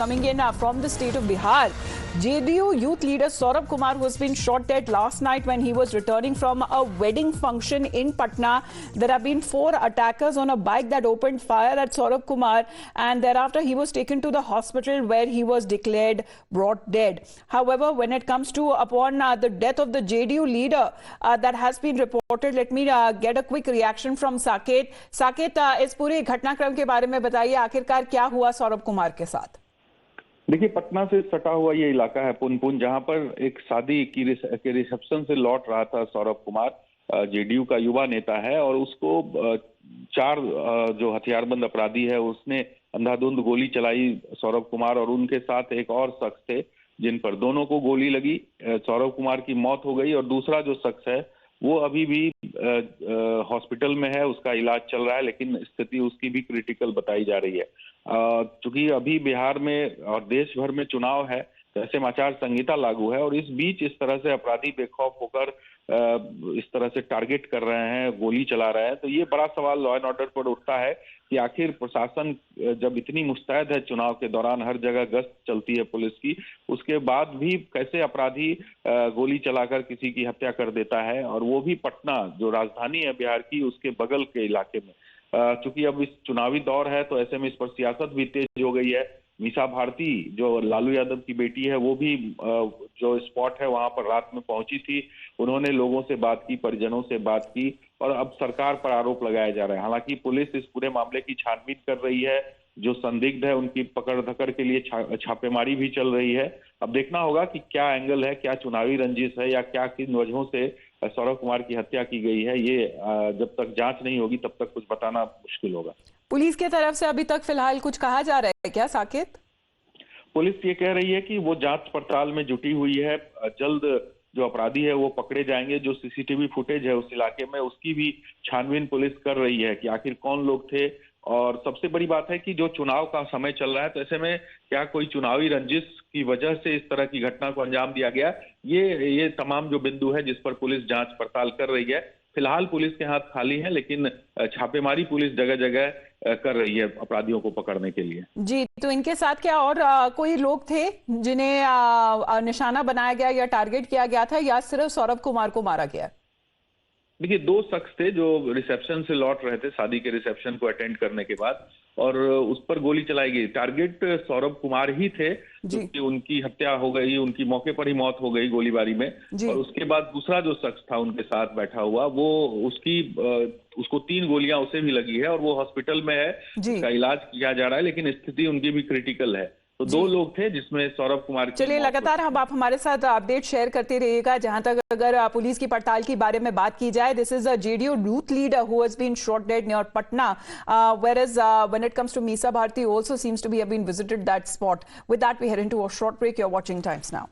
Coming in from the state of Bihar, JDU youth leader Saurabh Kumar, who has been shot dead last night when he was returning from a wedding function in Patna. There have been 4 attackers on a bike that opened fire at Saurabh Kumar, and thereafter he was taken to the hospital where he was declared brought dead. However, when it comes to upon the death of the JDU leader that has been reported, let me get a quick reaction from Saket. Saket, इस पूरे घटनाक्रम के बारे में बताइए, आखिरकार क्या हुआ सौरभ कुमार के साथ? देखिए, पटना से सटा हुआ ये इलाका है पुनपुन, जहां पर एक शादी की रिसेप्शन से लौट रहा था सौरभ कुमार। जेडीयू का युवा नेता है और उसको 4 जो हथियारबंद अपराधी है उसने अंधाधुंध गोली चलाई सौरभ कुमार और उनके साथ एक और शख्स थे, जिन पर दोनों को गोली लगी। सौरभ कुमार की मौत हो गई और दूसरा जो शख्स है वो अभी भी हॉस्पिटल में है, उसका इलाज चल रहा है, लेकिन स्थिति उसकी भी क्रिटिकल बताई जा रही है। चूंकि अभी बिहार में और देश भर में चुनाव है, तो ऐसे में आचार संहिता लागू है और इस बीच इस तरह से अपराधी बेखौफ होकर इस तरह से टारगेट कर रहे हैं, गोली चला रहे हैं, तो ये बड़ा सवाल लॉ एंड ऑर्डर पर उठता है कि आखिर प्रशासन जब इतनी मुस्तैद है, चुनाव के दौरान हर जगह गश्त चलती है पुलिस की, उसके बाद भी कैसे अपराधी गोली चलाकर किसी की हत्या कर देता है, और वो भी पटना जो राजधानी है बिहार की उसके बगल के इलाके में। चूंकि अब इस चुनावी दौर है तो ऐसे में इस पर सियासत भी तेज हो गई है। मीसा भारती जो लालू यादव की बेटी है वो भी जो स्पॉट है वहां पर रात में पहुंची थी, उन्होंने लोगों से बात की, परिजनों से बात की और अब सरकार पर आरोप लगाया जा रहा है। हालांकि पुलिस इस पूरे मामले की छानबीन कर रही है, जो संदिग्ध है उनकी पकड़ धकड़ के लिए छापेमारी भी चल रही है। अब देखना होगा कि क्या एंगल है, क्या चुनावी रंजिश है या क्या किन वजहों से सौरभ कुमार की हत्या की गई है। ये जब तक जांच नहीं होगी तब तक कुछ बताना मुश्किल होगा। पुलिस की तरफ से अभी तक फिलहाल कुछ कहा जा रहा है क्या साकेत? पुलिस ये कह रही है कि वो जांच पड़ताल में जुटी हुई है, जल्द जो अपराधी है वो पकड़े जाएंगे। जो सीसीटीवी फुटेज है उस इलाके में उसकी भी छानबीन पुलिस कर रही है कि आखिर कौन लोग थे। और सबसे बड़ी बात है कि जो चुनाव का समय चल रहा है, तो ऐसे में क्या कोई चुनावी रंजिश की वजह से इस तरह की घटना को अंजाम दिया गया, ये तमाम जो बिंदु है जिस पर पुलिस जांच पड़ताल कर रही है। फिलहाल पुलिस के हाथ खाली है, लेकिन छापेमारी पुलिस जगह जगह कर रही है अपराधियों को पकड़ने के लिए। जी, तो इनके साथ क्या और कोई लोग थे जिन्हें निशाना बनाया गया या टारगेट किया गया था, या सिर्फ सौरभ कुमार को मारा गया? देखिए, 2 शख्स थे जो रिसेप्शन से लौट रहे थे, शादी के रिसेप्शन को अटेंड करने के बाद, और उस पर गोली चलाई गई। टारगेट सौरभ कुमार ही थे, क्योंकि उनकी हत्या हो गई, उनकी मौके पर ही मौत हो गई गोलीबारी में। और उसके बाद दूसरा जो शख्स था उनके साथ बैठा हुआ, वो उसको 3 गोलियां उसे भी लगी है और वो हॉस्पिटल में है, उसका इलाज किया जा रहा है, लेकिन स्थिति उनकी भी क्रिटिकल है। तो 2 लोग थे जिसमें सौरभ कुमार। चलिए, लगातार आप हमारे साथ अपडेट शेयर करते रहिएगा। जहां तक अगर पुलिस की पड़ताल के बारे में बात की जाए, this is a JDU youth leader who has been shot dead near Patna, whereas when it comes to Meesa Bharti also seems to be have been visited that spot. With that, we head into a short break. You're watching Times Now.